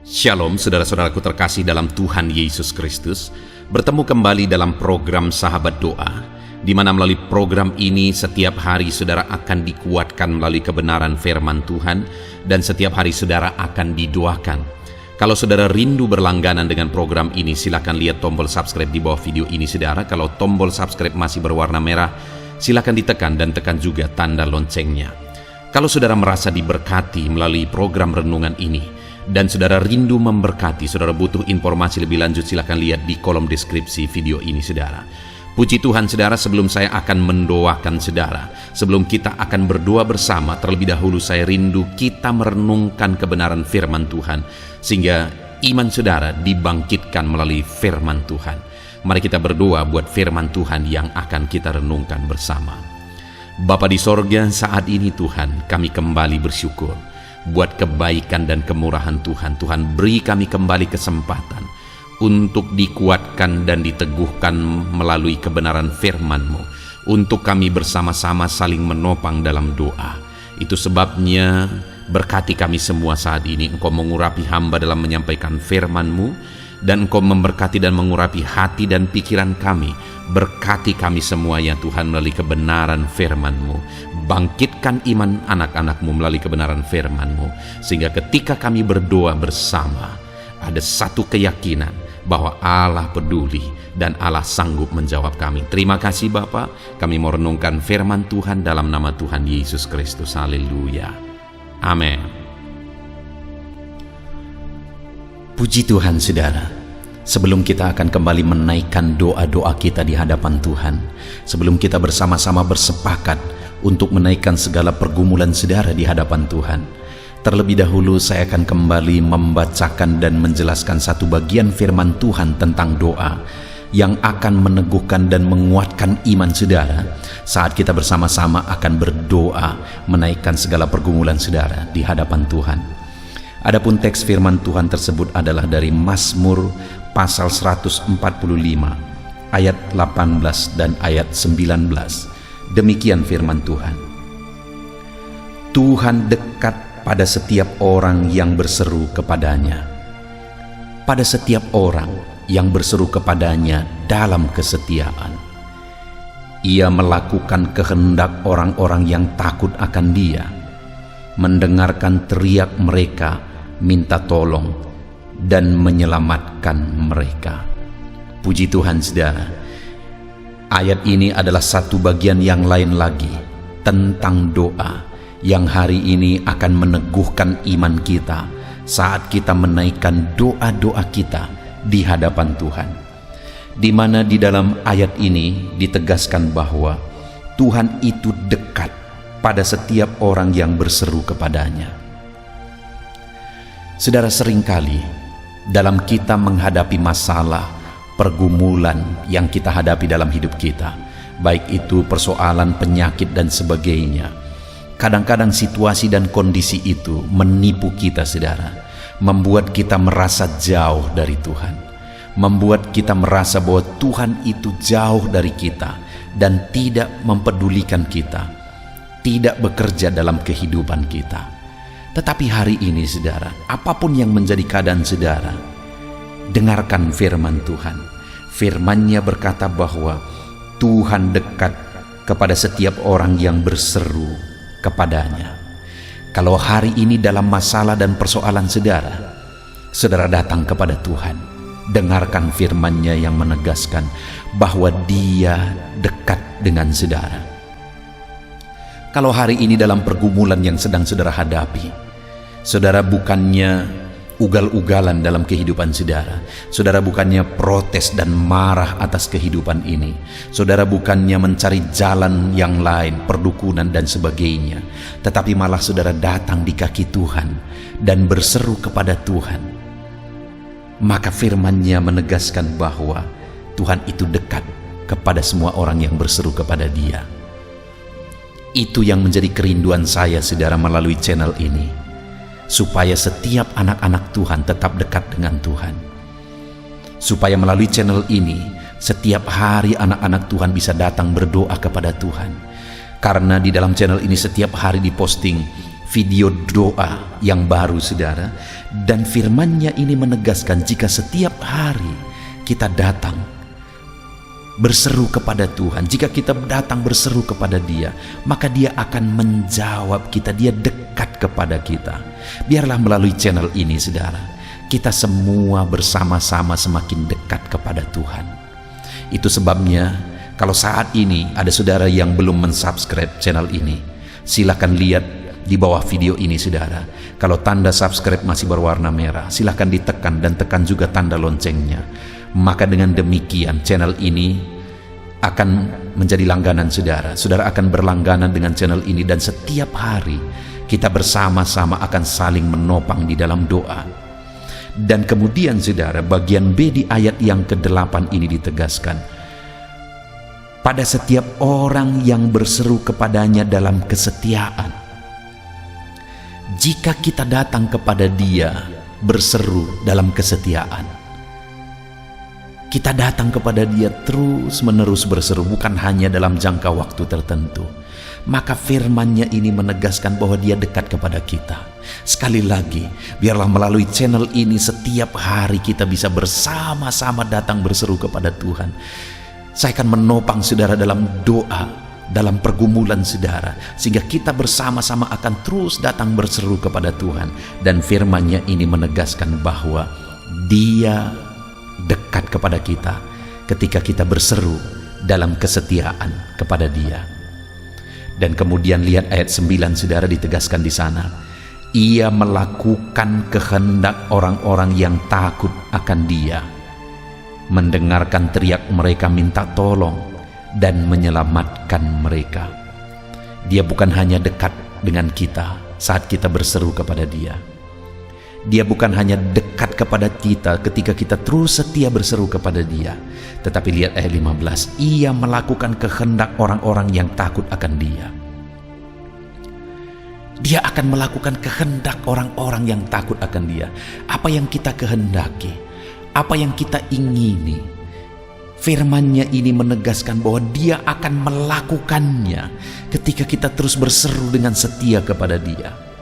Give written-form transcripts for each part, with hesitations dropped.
Shalom saudara-saudaraku terkasih dalam Tuhan Yesus Kristus. Bertemu kembali dalam program Sahabat Doa, di mana melalui program ini setiap hari saudara akan dikuatkan melalui kebenaran firman Tuhan, dan setiap hari saudara akan didoakan. Kalau saudara rindu berlangganan dengan program ini, silakan lihat tombol subscribe di bawah video ini saudara. Kalau tombol subscribe masih berwarna merah, silakan ditekan dan tekan juga tanda loncengnya. Kalau saudara merasa diberkati melalui program renungan ini, dan saudara rindu memberkati, saudara butuh informasi lebih lanjut, silakan lihat di kolom deskripsi video ini saudara. Puji Tuhan saudara, sebelum saya akan mendoakan saudara, sebelum kita akan berdoa bersama, terlebih dahulu saya rindu kita merenungkan kebenaran firman Tuhan, sehingga iman saudara dibangkitkan melalui firman Tuhan. Mari kita berdoa buat firman Tuhan yang akan kita renungkan bersama. Bapa di sorga, saat ini Tuhan, kami kembali bersyukur buat kebaikan dan kemurahan Tuhan. Tuhan, beri kami kembali kesempatan untuk dikuatkan dan diteguhkan melalui kebenaran firman-Mu, untuk kami bersama-sama saling menopang dalam doa. Itu sebabnya berkati kami semua saat ini. Engkau mengurapi hamba dalam menyampaikan firman-Mu, dan Engkau memberkati dan mengurapi hati dan pikiran kami. Berkati kami semua ya Tuhan melalui kebenaran firman-Mu. Bangkitkan iman anak-anak-Mu melalui kebenaran firman-Mu, sehingga ketika kami berdoa bersama, ada satu keyakinan bahwa Allah peduli dan Allah sanggup menjawab kami. Terima kasih Bapa, kami mau renungkan firman Tuhan dalam nama Tuhan Yesus Kristus. Haleluya. Amin. Puji Tuhan saudara. Sebelum kita akan kembali menaikkan doa-doa kita di hadapan Tuhan, sebelum kita bersama-sama bersepakat untuk menaikkan segala pergumulan saudara di hadapan Tuhan, terlebih dahulu saya akan kembali membacakan dan menjelaskan satu bagian firman Tuhan tentang doa yang akan meneguhkan dan menguatkan iman saudara saat kita bersama-sama akan berdoa menaikkan segala pergumulan saudara di hadapan Tuhan. Adapun teks firman Tuhan tersebut adalah dari Mazmur pasal 145 ayat 18 dan ayat 19. Demikian firman Tuhan. Tuhan dekat pada setiap orang yang berseru kepadanya, pada setiap orang yang berseru kepadanya dalam kesetiaan. Ia melakukan kehendak orang-orang yang takut akan Dia, mendengarkan teriak mereka minta tolong dan menyelamatkan mereka. Puji Tuhan saudara. Ayat ini adalah satu bagian yang lain lagi tentang doa yang hari ini akan meneguhkan iman kita saat kita menaikkan doa-doa kita di hadapan Tuhan. Di mana di dalam ayat ini ditegaskan bahwa Tuhan itu dekat pada setiap orang yang berseru kepadanya. Saudara, seringkali dalam kita menghadapi masalah, pergumulan yang kita hadapi dalam hidup kita, baik itu persoalan penyakit dan sebagainya, kadang-kadang situasi dan kondisi itu menipu kita saudara, membuat kita merasa jauh dari Tuhan, membuat kita merasa bahwa Tuhan itu jauh dari kita dan tidak mempedulikan kita, tidak bekerja dalam kehidupan kita. Tetapi hari ini saudara, apapun yang menjadi keadaan saudara, dengarkan firman Tuhan. Firman-Nya berkata bahwa Tuhan dekat kepada setiap orang yang berseru kepadanya. Kalau hari ini dalam masalah dan persoalan saudara, saudara datang kepada Tuhan, dengarkan firman-Nya yang menegaskan bahwa Dia dekat dengan saudara. Kalau hari ini dalam pergumulan yang sedang saudara hadapi, saudara bukannya ugal-ugalan dalam kehidupan saudara, saudara bukannya protes dan marah atas kehidupan ini, saudara bukannya mencari jalan yang lain, perdukunan dan sebagainya, tetapi malah saudara datang di kaki Tuhan dan berseru kepada Tuhan, maka firman-Nya menegaskan bahwa Tuhan itu dekat kepada semua orang yang berseru kepada Dia. Itu yang menjadi kerinduan saya saudara melalui channel ini, supaya setiap anak-anak Tuhan tetap dekat dengan Tuhan, supaya melalui channel ini setiap hari anak-anak Tuhan bisa datang berdoa kepada Tuhan. Karena di dalam channel ini setiap hari diposting video doa yang baru saudara, dan firman-Nya ini menegaskan jika setiap hari kita datang berseru kepada Tuhan, jika kita datang berseru kepada Dia, maka Dia akan menjawab kita, Dia dekat kepada kita. Biarlah melalui channel ini saudara, kita semua bersama-sama semakin dekat kepada Tuhan. Itu sebabnya kalau saat ini ada saudara yang belum mensubscribe channel ini, silakan lihat di bawah video ini saudara. Kalau tanda subscribe masih berwarna merah, silakan ditekan dan tekan juga tanda loncengnya. Maka dengan demikian channel ini akan menjadi langganan saudara. Saudara akan berlangganan dengan channel ini, dan setiap hari kita bersama-sama akan saling menopang di dalam doa. Dan kemudian saudara, bagian B di ayat yang ke-8 ini ditegaskan, pada setiap orang yang berseru kepadanya dalam kesetiaan. Jika kita datang kepada Dia berseru dalam kesetiaan, kita datang kepada Dia terus menerus berseru, bukan hanya dalam jangka waktu tertentu, maka firman-Nya ini menegaskan bahwa Dia dekat kepada kita. Sekali lagi, biarlah melalui channel ini setiap hari kita bisa bersama-sama datang berseru kepada Tuhan. Saya akan menopang saudara dalam doa, dalam pergumulan saudara, sehingga kita bersama-sama akan terus datang berseru kepada Tuhan. Dan firman-Nya ini menegaskan bahwa Dia dekat kepada kita ketika kita berseru dalam kesetiaan kepada Dia. Dan kemudian lihat ayat 9 saudara, ditegaskan di sana, Ia melakukan kehendak orang-orang yang takut akan Dia, mendengarkan teriak mereka minta tolong dan menyelamatkan mereka. Dia bukan hanya dekat dengan kita saat kita berseru kepada Dia. Dia bukan hanya dekat kepada kita ketika kita terus setia berseru kepada Dia, tetapi lihat ayat 15, Ia melakukan kehendak orang-orang yang takut akan Dia. Dia akan melakukan kehendak orang-orang yang takut akan Dia. Apa yang kita kehendaki, apa yang kita ingini, firman-Nya ini menegaskan bahwa Dia akan melakukannya ketika kita terus berseru dengan setia kepada Dia.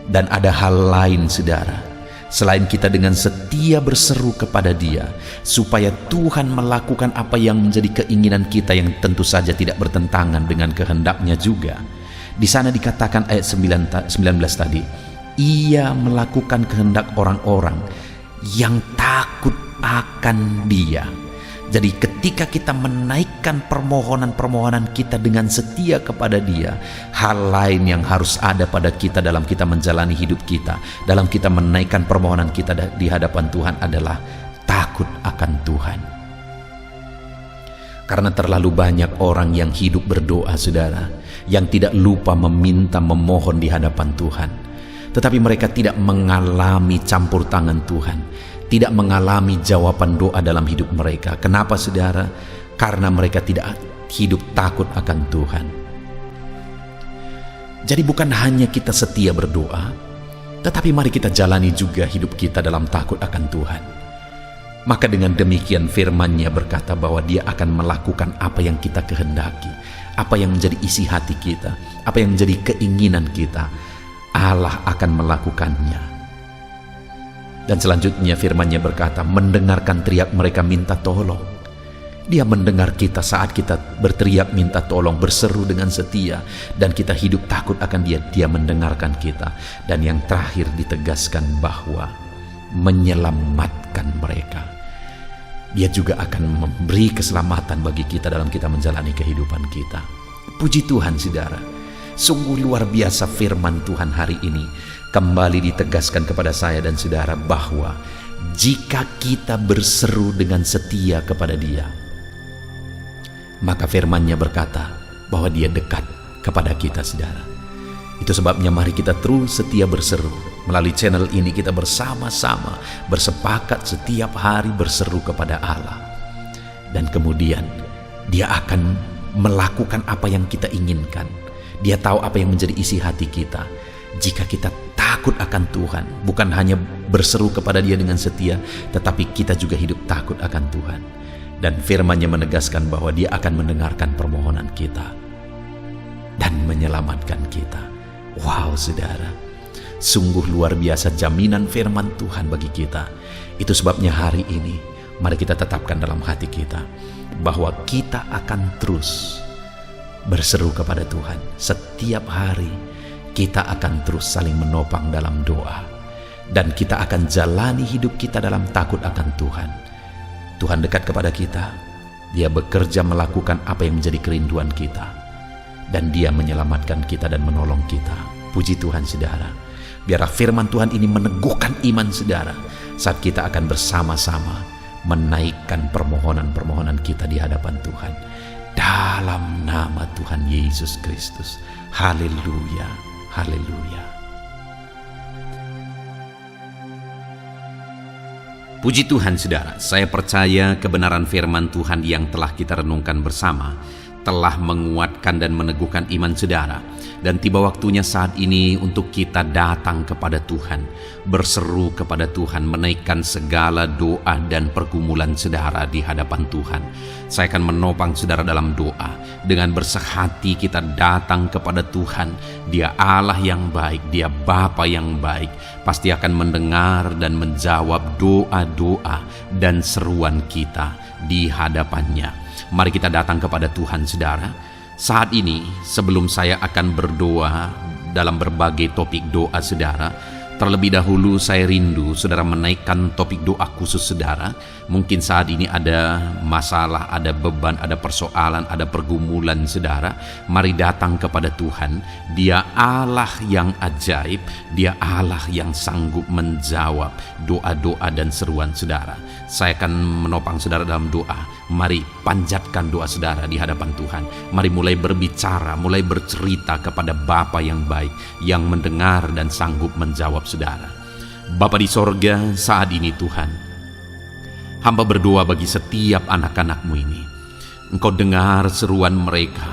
Dan ada hal lain saudara, selain kita dengan setia berseru kepada Dia, supaya Tuhan melakukan apa yang menjadi keinginan kita, yang tentu saja tidak bertentangan dengan kehendak-Nya juga. Di sana dikatakan ayat 19 tadi, Ia melakukan kehendak orang-orang yang takut akan Dia. Jadi ketika kita menaikkan permohonan-permohonan kita dengan setia kepada Dia, hal lain yang harus ada pada kita dalam kita menjalani hidup kita, dalam kita menaikkan permohonan kita di hadapan Tuhan adalah takut akan Tuhan. Karena terlalu banyak orang yang hidup berdoa saudara, yang tidak lupa meminta, memohon di hadapan Tuhan, tetapi mereka tidak mengalami campur tangan Tuhan, tidak mengalami jawaban doa dalam hidup mereka. Kenapa saudara? Karena mereka tidak hidup takut akan Tuhan. Jadi bukan hanya kita setia berdoa, tetapi mari kita jalani juga hidup kita dalam takut akan Tuhan. Maka dengan demikian firman-Nya berkata bahwa Dia akan melakukan apa yang kita kehendaki, apa yang menjadi isi hati kita, apa yang menjadi keinginan kita, Allah akan melakukannya. Dan selanjutnya firman-Nya berkata, mendengarkan teriak mereka minta tolong. Dia mendengar kita saat kita berteriak minta tolong, berseru dengan setia, dan kita hidup takut akan Dia. Dia mendengarkan kita. Dan yang terakhir ditegaskan bahwa menyelamatkan mereka. Dia juga akan memberi keselamatan bagi kita dalam kita menjalani kehidupan kita. Puji Tuhan saudara, sungguh luar biasa firman Tuhan hari ini. Kembali ditegaskan kepada saya dan saudara bahwa jika kita berseru dengan setia kepada Dia, maka firman-Nya berkata bahwa Dia dekat kepada kita saudara. Itu sebabnya mari kita terus setia berseru. Melalui channel ini kita bersama-sama bersepakat setiap hari berseru kepada Allah. Dan kemudian Dia akan melakukan apa yang kita inginkan. Dia tahu apa yang menjadi isi hati kita. Jika kita takut akan Tuhan, bukan hanya berseru kepada Dia dengan setia, tetapi kita juga hidup takut akan Tuhan. Dan firman-Nya menegaskan bahwa Dia akan mendengarkan permohonan kita dan menyelamatkan kita. Wow saudara, sungguh luar biasa jaminan firman Tuhan bagi kita. Itu sebabnya hari ini mari kita tetapkan dalam hati kita bahwa kita akan terus berseru kepada Tuhan. Setiap hari kita akan terus saling menopang dalam doa, dan kita akan jalani hidup kita dalam takut akan Tuhan. Tuhan dekat kepada kita, Dia bekerja melakukan apa yang menjadi kerinduan kita, dan Dia menyelamatkan kita dan menolong kita. Puji Tuhan saudara, biarlah firman Tuhan ini meneguhkan iman saudara saat kita akan bersama-sama menaikkan permohonan-permohonan kita di hadapan Tuhan dalam nama Tuhan Yesus Kristus. Haleluya, haleluya. Puji Tuhan saudara, saya percaya kebenaran firman Tuhan yang telah kita renungkan bersama telah menguatkan dan meneguhkan iman saudara. Dan tiba waktunya saat ini untuk kita datang kepada Tuhan, berseru kepada Tuhan, menaikkan segala doa dan pergumulan saudara di hadapan Tuhan. Saya akan menopang saudara dalam doa. Dengan bersehati kita datang kepada Tuhan. Dia Allah yang baik, Dia Bapa yang baik, pasti akan mendengar dan menjawab doa-doa dan seruan kita di hadapannya. Mari kita datang kepada Tuhan saudara. Saat ini sebelum saya akan berdoa dalam berbagai topik doa saudara, terlebih dahulu saya rindu saudara menaikkan topik doa khusus saudara. Mungkin saat ini ada masalah, ada beban, ada persoalan, ada pergumulan saudara. Mari datang kepada Tuhan. Dia Allah yang ajaib, Dia Allah yang sanggup menjawab doa-doa dan seruan saudara. Saya akan menopang saudara dalam doa. Mari panjatkan doa saudara di hadapan Tuhan. Mari mulai berbicara, mulai bercerita kepada Bapa yang baik, yang mendengar dan sanggup menjawab saudara. Bapa di sorga, saat ini Tuhan, hamba berdoa bagi setiap anak-anak-Mu ini. Engkau dengar seruan mereka.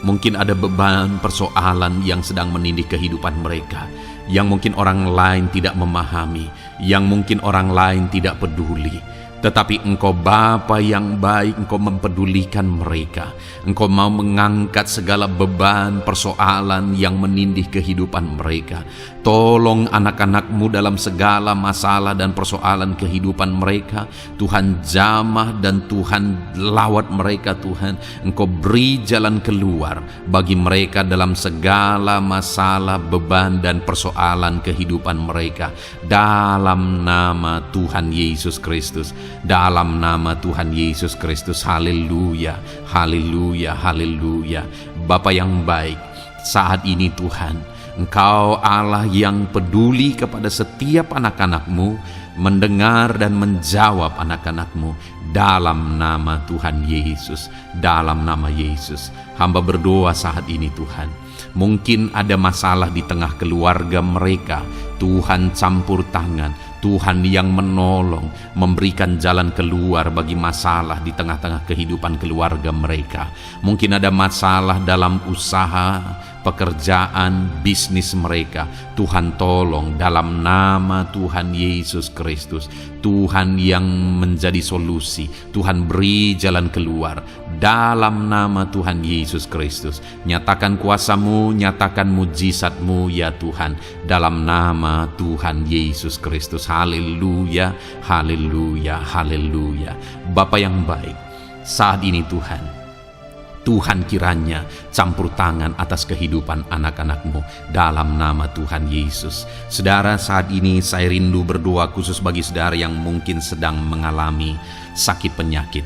Mungkin ada beban persoalan yang sedang menindih kehidupan mereka, yang mungkin orang lain tidak memahami, yang mungkin orang lain tidak peduli. Tetapi Engkau Bapa yang baik, Engkau mempedulikan mereka. Engkau mau mengangkat segala beban persoalan yang menindih kehidupan mereka. Tolong anak-anak-Mu dalam segala masalah dan persoalan kehidupan mereka. Tuhan jamah dan Tuhan lawat mereka Tuhan. Engkau beri jalan keluar bagi mereka dalam segala masalah, beban dan persoalan kehidupan mereka. Dalam nama Tuhan Yesus Kristus. Dalam nama Tuhan Yesus Kristus. Haleluya, haleluya, haleluya. Bapa yang baik, saat ini Tuhan, Engkau Allah yang peduli kepada setiap anak-anak-Mu, mendengar dan menjawab anak-anak-Mu. Dalam nama Tuhan Yesus, dalam nama Yesus, hamba berdoa saat ini Tuhan. Mungkin ada masalah di tengah keluarga mereka. Tuhan campur tangan, Tuhan yang menolong, memberikan jalan keluar bagi masalah di tengah-tengah kehidupan keluarga mereka. Mungkin ada masalah dalam usaha, pekerjaan, bisnis mereka. Tuhan tolong dalam nama Tuhan Yesus Kristus. Tuhan yang menjadi solusi, Tuhan beri jalan keluar dalam nama Tuhan Yesus Kristus. Nyatakan kuasa-Mu, nyatakan mujizat-Mu ya Tuhan, dalam nama Tuhan Yesus Kristus. Haleluya, haleluya, haleluya. Bapa yang baik, saat ini Tuhan kiranya campur tangan atas kehidupan anak-anak-Mu dalam nama Tuhan Yesus. Saudara, saat ini saya rindu berdoa khusus bagi saudara yang mungkin sedang mengalami sakit penyakit.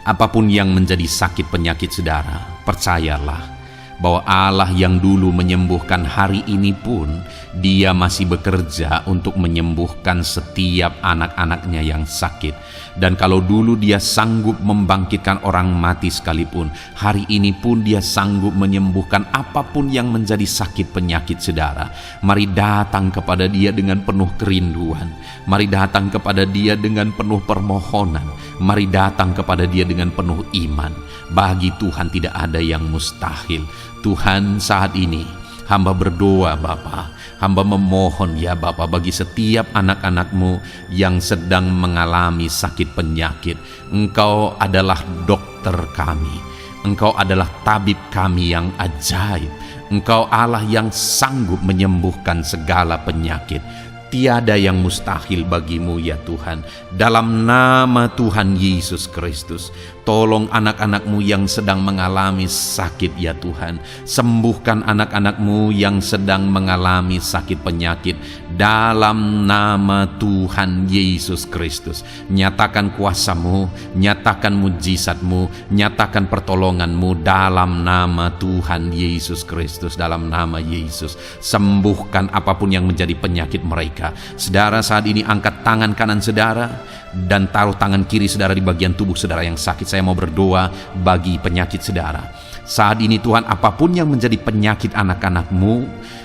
Apapun yang menjadi sakit penyakit saudara, percayalah bahwa Allah yang dulu menyembuhkan hari ini pun Dia masih bekerja untuk menyembuhkan setiap anak-anaknya yang sakit. Dan kalau dulu Dia sanggup membangkitkan orang mati sekalipun, hari ini pun Dia sanggup menyembuhkan apapun yang menjadi sakit penyakit saudara. Mari datang kepada Dia dengan penuh kerinduan. Mari datang kepada Dia dengan penuh permohonan. Mari datang kepada Dia dengan penuh iman. Bagi Tuhan tidak ada yang mustahil. Tuhan, saat ini hamba berdoa Bapa, hamba memohon ya Bapa bagi setiap anak-anak-Mu yang sedang mengalami sakit penyakit. Engkau adalah dokter kami, Engkau adalah tabib kami yang ajaib. Engkau Allah yang sanggup menyembuhkan segala penyakit. Tiada yang mustahil bagimu ya Tuhan. Dalam nama Tuhan Yesus Kristus, tolong anak-anak-Mu yang sedang mengalami sakit ya Tuhan. Sembuhkan anak-anak-Mu yang sedang mengalami sakit penyakit. Dalam nama Tuhan Yesus Kristus, nyatakan kuasa-Mu, nyatakan mujizat-Mu, nyatakan pertolongan-Mu dalam nama Tuhan Yesus Kristus. Dalam nama Yesus, sembuhkan apapun yang menjadi penyakit mereka. Saudara, saat ini angkat tangan kanan saudara dan taruh tangan kiri saudara di bagian tubuh saudara yang sakit. Saya mau berdoa bagi penyakit saudara. Saat ini Tuhan, apapun yang menjadi penyakit anak-anak-Mu,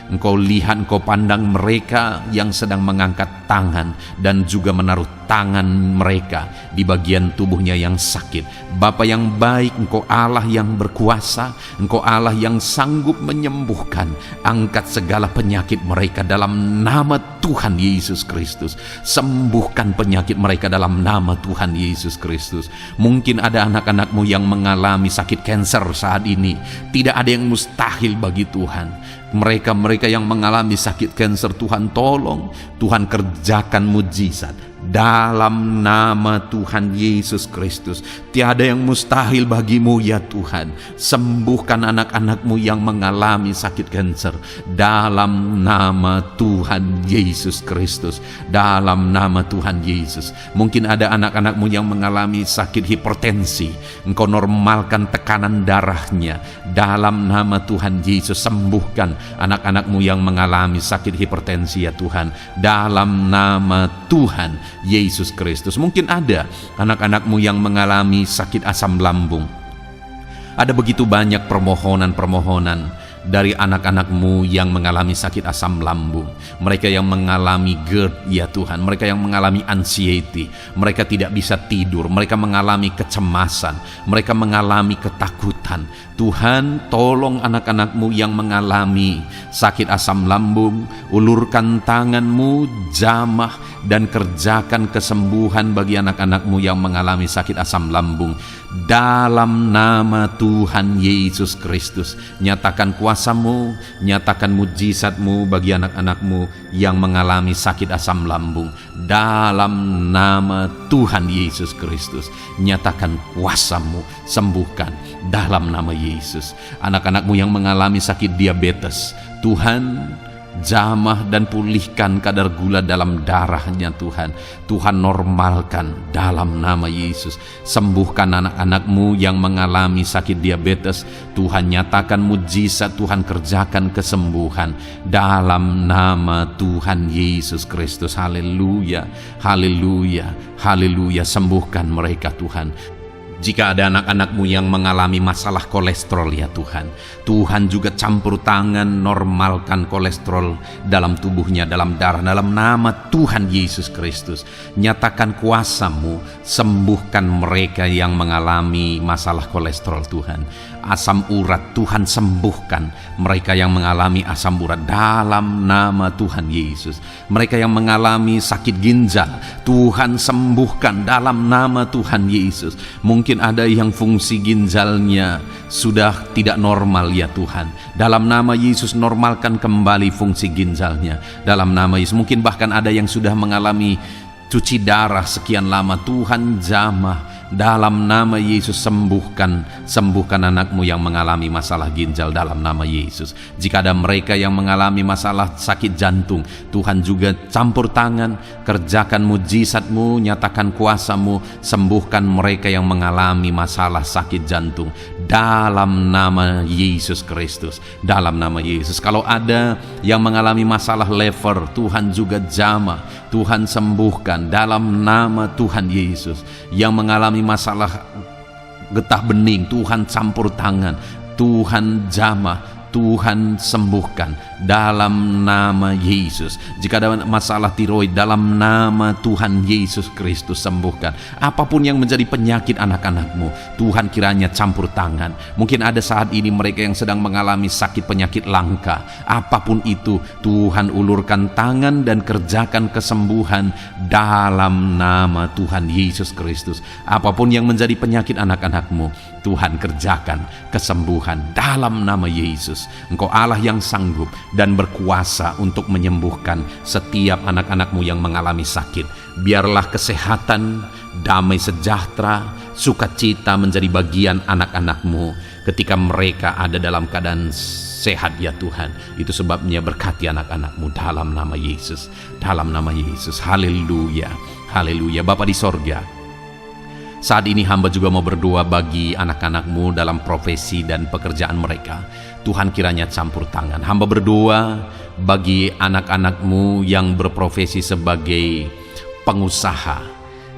Engkau lihat, Engkau pandang mereka yang sedang mengangkat tangan dan juga menaruh tangan mereka di bagian tubuhnya yang sakit. Bapa yang baik, Engkau Allah yang berkuasa, Engkau Allah yang sanggup menyembuhkan. Angkat segala penyakit mereka dalam nama Tuhan Yesus Kristus. Sembuhkan penyakit mereka dalam nama Tuhan Yesus Kristus. Mungkin ada anak-anak-Mu yang mengalami sakit kanker saat ini. Tidak ada yang mustahil bagi Tuhan. Mereka yang mengalami sakit kanker, Tuhan tolong, Tuhan kerjakan mujizat dalam nama Tuhan Yesus Kristus. Tiada yang mustahil bagimu ya Tuhan. Sembuhkan anak-anak-Mu yang mengalami sakit kanker dalam nama Tuhan Yesus Kristus. Dalam nama Tuhan Yesus. Mungkin ada anak-anak-Mu yang mengalami sakit hipertensi. Engkau normalkan tekanan darahnya dalam nama Tuhan Yesus. Sembuhkan anak-anak-Mu yang mengalami sakit hipertensi ya Tuhan, dalam nama Tuhan Yesus Kristus. Mungkin ada anak-anak-Mu yang mengalami sakit asam lambung. Ada begitu banyak permohonan-permohonan dari anak-anak-Mu yang mengalami sakit asam lambung. Mereka yang mengalami GERD ya Tuhan. Mereka yang mengalami anxiety. Mereka tidak bisa tidur. Mereka mengalami kecemasan. Mereka mengalami ketakutan. Tuhan, tolong anak-anak-Mu yang mengalami sakit asam lambung. Ulurkan tangan-Mu, jamah dan kerjakan kesembuhan bagi anak-anak-Mu yang mengalami sakit asam lambung. Dalam nama Tuhan Yesus Kristus, nyatakan kuasa-Mu, nyatakan mujizat-Mu bagi anak-anak-Mu yang mengalami sakit asam lambung. Dalam nama Tuhan Yesus Kristus, nyatakan kuasa-Mu, sembuhkan dalam nama Yesus. Anak-anak-Mu yang mengalami sakit diabetes, Tuhan, jamah dan pulihkan kadar gula dalam darahnya Tuhan. Tuhan normalkan dalam nama Yesus. Sembuhkan anak-anak-Mu yang mengalami sakit diabetes. Tuhan nyatakan mujizat, Tuhan kerjakan kesembuhan dalam nama Tuhan Yesus Kristus. Haleluya, haleluya, haleluya. Sembuhkan mereka Tuhan. Jika ada anak-anak-Mu yang mengalami masalah kolesterol ya Tuhan, Tuhan juga campur tangan, normalkan kolesterol dalam tubuhnya, dalam darah, dalam nama Tuhan Yesus Kristus. Nyatakan kuasa-Mu, sembuhkan mereka yang mengalami masalah kolesterol Tuhan. Asam urat, Tuhan sembuhkan mereka yang mengalami asam urat dalam nama Tuhan Yesus. Mereka yang mengalami sakit ginjal, Tuhan sembuhkan dalam nama Tuhan Yesus. Mungkin ada yang fungsi ginjalnya sudah tidak normal ya Tuhan. Dalam nama Yesus, normalkan kembali fungsi ginjalnya dalam nama Yesus. Mungkin bahkan ada yang sudah mengalami cuci darah sekian lama, Tuhan jamah dalam nama Yesus. Sembuhkan anak-Mu yang mengalami masalah ginjal dalam nama Yesus. Jika ada mereka yang mengalami masalah sakit jantung, Tuhan juga campur tangan, kerjakan mujizat-Mu, nyatakan kuasa-Mu, sembuhkan mereka yang mengalami masalah sakit jantung dalam nama Yesus Kristus. Dalam nama Yesus. Kalau ada yang mengalami masalah liver, Tuhan juga jamah, Tuhan sembuhkan dalam nama Tuhan Yesus. Yang mengalami masalah getah bening, Tuhan campur tangan, Tuhan jamah, Tuhan sembuhkan dalam nama Yesus. Jika ada masalah tiroid, dalam nama Tuhan Yesus Kristus sembuhkan. Apapun yang menjadi penyakit anak-anak-Mu, Tuhan kiranya campur tangan. Mungkin ada saat ini mereka yang sedang mengalami sakit penyakit langka. Apapun itu, Tuhan ulurkan tangan dan kerjakan kesembuhan dalam nama Tuhan Yesus Kristus. Apapun yang menjadi penyakit anak-anak-Mu, Tuhan kerjakan kesembuhan dalam nama Yesus. Kristus. Engkau Allah yang sanggup dan berkuasa untuk menyembuhkan setiap anak-anak-Mu yang mengalami sakit. Biarlah kesehatan, damai sejahtera, sukacita menjadi bagian anak-anak-Mu ketika mereka ada dalam keadaan sehat ya Tuhan. Itu sebabnya berkati anak-anak-Mu dalam nama Yesus. Dalam nama Yesus. Haleluya. Haleluya. Bapa di sorga, saat ini hamba juga mau berdoa bagi anak-anak-Mu dalam profesi dan pekerjaan mereka. Tuhan kiranya campur tangan. Hamba berdoa bagi anak-anak-Mu yang berprofesi sebagai pengusaha,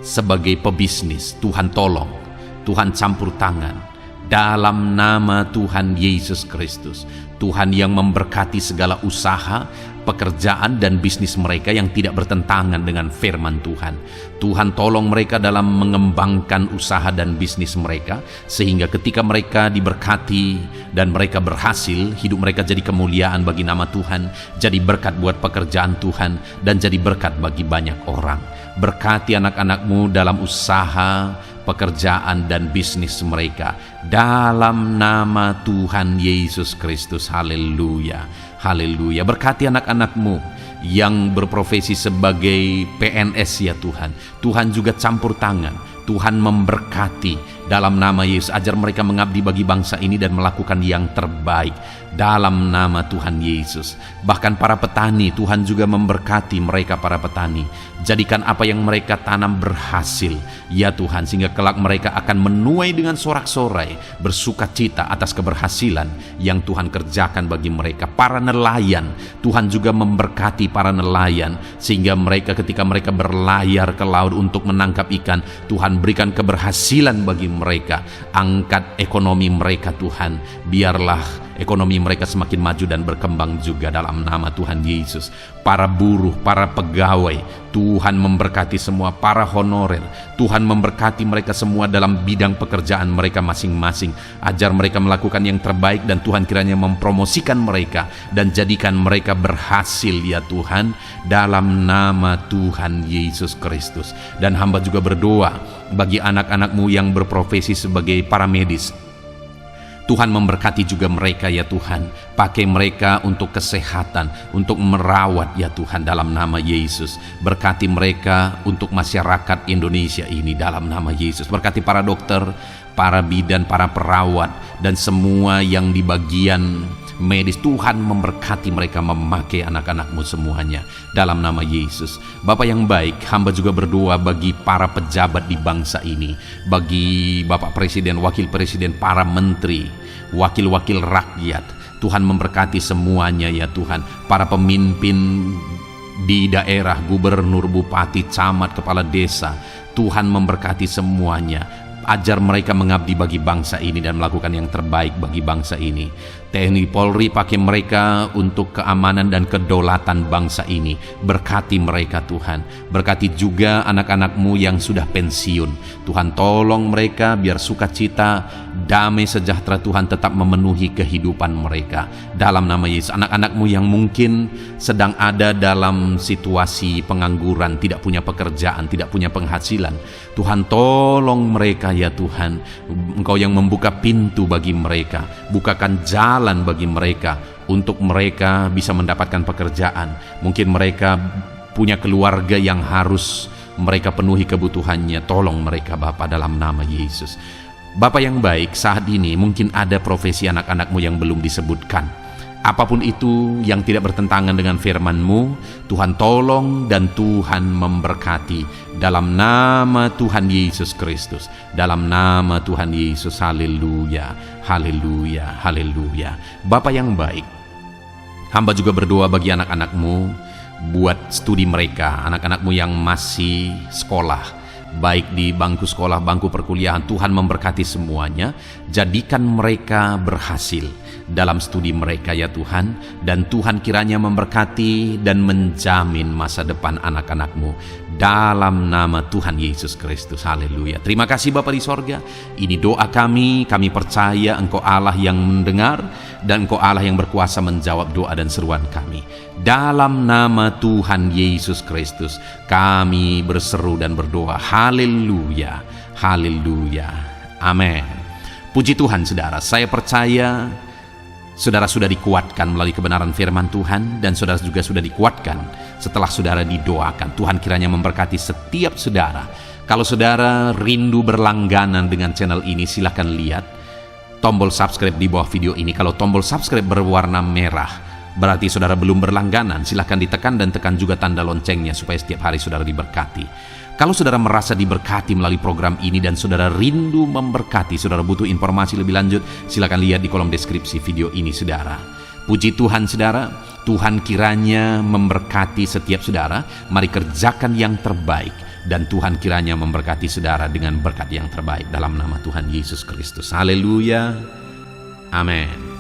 sebagai pebisnis. Tuhan tolong, Tuhan campur tangan. Dalam nama Tuhan Yesus Kristus, Tuhan yang memberkati segala usaha, pekerjaan dan bisnis mereka yang tidak bertentangan dengan firman Tuhan. Tuhan tolong mereka dalam mengembangkan usaha dan bisnis mereka, sehingga ketika mereka diberkati dan mereka berhasil, hidup mereka jadi kemuliaan bagi nama Tuhan, jadi berkat buat pekerjaan Tuhan, dan jadi berkat bagi banyak orang. Berkati anak-anak-Mu dalam usaha, pekerjaan dan bisnis mereka dalam nama Tuhan Yesus Kristus. Haleluya. Haleluya. Berkati anak-anak-Mu yang berprofesi sebagai PNS ya Tuhan. Tuhan juga campur tangan. Tuhan memberkati dalam nama Yesus. Ajar mereka mengabdi bagi bangsa ini dan melakukan yang terbaik dalam nama Tuhan Yesus. Bahkan para petani, Tuhan juga memberkati mereka para petani. Jadikan apa yang mereka tanam berhasil ya Tuhan, sehingga kelak mereka akan menuai dengan sorak-sorai, bersukacita atas keberhasilan yang Tuhan kerjakan bagi mereka. Para nelayan, Tuhan juga memberkati para nelayan, sehingga mereka ketika mereka berlayar ke laut untuk menangkap ikan, Tuhan berikan keberhasilan bagi mereka. Angkat ekonomi mereka Tuhan, biarlah ekonomi mereka semakin maju dan berkembang juga dalam nama Tuhan Yesus. Para buruh, para pegawai, Tuhan memberkati semua. Para honorer, Tuhan memberkati mereka semua dalam bidang pekerjaan mereka masing-masing. Ajar mereka melakukan yang terbaik, dan Tuhan kiranya mempromosikan mereka dan jadikan mereka berhasil ya Tuhan, dalam nama Tuhan Yesus Kristus. Dan hamba juga berdoa bagi anak-anak-Mu yang berprofesi sebagai para medis. Tuhan memberkati juga mereka ya Tuhan. Pakai mereka untuk kesehatan, untuk merawat ya Tuhan, dalam nama Yesus. Berkati mereka untuk masyarakat Indonesia ini dalam nama Yesus. Berkati para dokter, para bidan, para perawat, dan semua yang di bagian medis. Tuhan memberkati mereka, memakai anak-anak-Mu semuanya dalam nama Yesus. Bapa yang baik, hamba juga berdoa bagi para pejabat di bangsa ini, bagi Bapak Presiden, Wakil Presiden, para menteri, wakil-wakil rakyat. Tuhan memberkati semuanya ya Tuhan. Para pemimpin di daerah, gubernur, bupati, camat, kepala desa, Tuhan memberkati semuanya. Ajar mereka mengabdi bagi bangsa ini dan melakukan yang terbaik bagi bangsa ini. TNI Polri, pakai mereka untuk keamanan dan kedaulatan bangsa ini. Berkati mereka Tuhan. Berkati juga anak-anak-Mu yang sudah pensiun. Tuhan tolong mereka biar sukacita, damai sejahtera Tuhan tetap memenuhi kehidupan mereka dalam nama Yesus. Anak-anak-Mu yang mungkin sedang ada dalam situasi pengangguran, tidak punya pekerjaan, tidak punya penghasilan, Tuhan tolong mereka ya Tuhan. Engkau yang membuka pintu bagi mereka, bukakan jalan bagi mereka untuk mereka bisa mendapatkan pekerjaan. Mungkin mereka punya keluarga yang harus mereka penuhi kebutuhannya. Tolong mereka Bapa dalam nama Yesus. Bapa yang baik, saat ini mungkin ada profesi anak-anak-Mu yang belum disebutkan. Apapun itu yang tidak bertentangan dengan firman-Mu, Tuhan tolong dan Tuhan memberkati dalam nama Tuhan Yesus Kristus. Dalam nama Tuhan Yesus. Haleluya, haleluya, haleluya. Bapa yang baik, hamba juga berdoa bagi anak-anak-Mu buat studi mereka, anak-anak-Mu yang masih sekolah, baik di bangku sekolah, bangku perkuliahan. Tuhan memberkati semuanya, jadikan mereka berhasil dalam studi mereka ya Tuhan. Dan Tuhan kiranya memberkati dan menjamin masa depan anak-anak-Mu dalam nama Tuhan Yesus Kristus. Haleluya. Terima kasih Bapa di sorga. Ini doa kami percaya Engkau Allah yang mendengar, dan Engkau Allah yang berkuasa menjawab doa dan seruan kami. Dalam nama Tuhan Yesus Kristus kami berseru dan berdoa. Haleluya, haleluya, amin. Puji Tuhan saudara, saya percaya saudara sudah dikuatkan melalui kebenaran firman Tuhan, dan saudara juga sudah dikuatkan setelah saudara didoakan. Tuhan kiranya memberkati setiap saudara. Kalau saudara rindu berlangganan dengan channel ini, silakan lihat tombol subscribe di bawah video ini. Kalau tombol subscribe berwarna merah, berarti saudara belum berlangganan. Silakan ditekan dan tekan juga tanda loncengnya supaya setiap hari saudara diberkati. Kalau saudara merasa diberkati melalui program ini dan saudara rindu memberkati, saudara butuh informasi lebih lanjut, silakan lihat di kolom deskripsi video ini, saudara. Puji Tuhan, saudara. Tuhan kiranya memberkati setiap saudara. Mari kerjakan yang terbaik, dan Tuhan kiranya memberkati saudara dengan berkat yang terbaik dalam nama Tuhan Yesus Kristus. Haleluya. Amin.